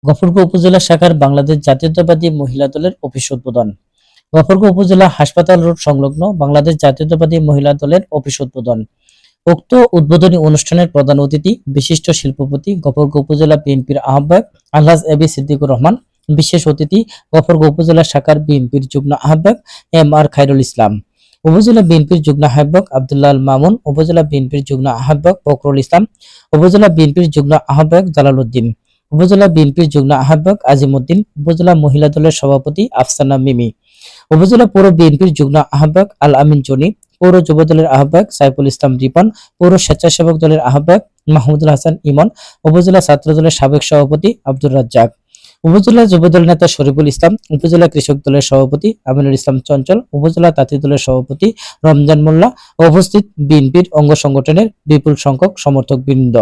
গফরগাঁও উপজেলা শাখার বাংলাদেশ জাতীয়তাবাদী মহিলা দলের অফিস উদ্বোধন। গফরগাঁও উপজেলা হাসপাতাল রোড সংলগ্ন বাংলাদেশ জাতীয়তাবাদী মহিলা দলের অফিস উদ্বোধন। উক্ত উদ্বোধনী অনুষ্ঠানের প্রধান অতিথি বিশিষ্ট শিল্পপতি গফরগাঁও উপজেলা বিএনপির আহ্বায়ক আলহাজ এবি সিদ্দিকুর রহমান, বিশেষ অতিথি গফরগাঁও উপজেলা শাখার বিএনপির যুগ্ম আহ্বায়ক এম আর খায়রুল ইসলাম, উপজেলা বিএনপির যুগ্ম আহ্বায়ক আব্দুল্লাহ আল মামুন, উপজেলা বিএনপির যুগ্ম আহ্বায়ক ফখরুল ইসলাম, উপজেলা বিএনপির যুগ্ম আহ্বায়ক জালাল উদ্দিন, উপজেলা বিএনপির যুগ্ম আহ্বায়ক আজিম উদ্দিন, উপজেলা মহিলা দলের সভাপতি আফসানা মিমি, উপজেলা পৌর বিএনপির যুগ্ম আহ্বায়ক আল আমিন জনি, পৌর যুব দলের আহ্বায়ক সাইফুল ইসলাম রিপন, পৌর স্বেচ্ছাসেবক দলের আহ্বায়ক মাহমুদুল হাসান ইমন, উপজেলা ছাত্র দলের সাবেক সভাপতি আব্দুর রাজ্জাক, উপজেলা যুব দল নেতা শরীফুল ইসলাম, উপজেলা কৃষক দলের সভাপতি আমিনুল ইসলাম চঞ্চল, উপজেলা তাঁতি দলের সভাপতি রমজান মোল্লা ও উপস্থিত বিএনপির অঙ্গ সংগঠনের বিপুল সংখ্যক সমর্থক বৃন্দ।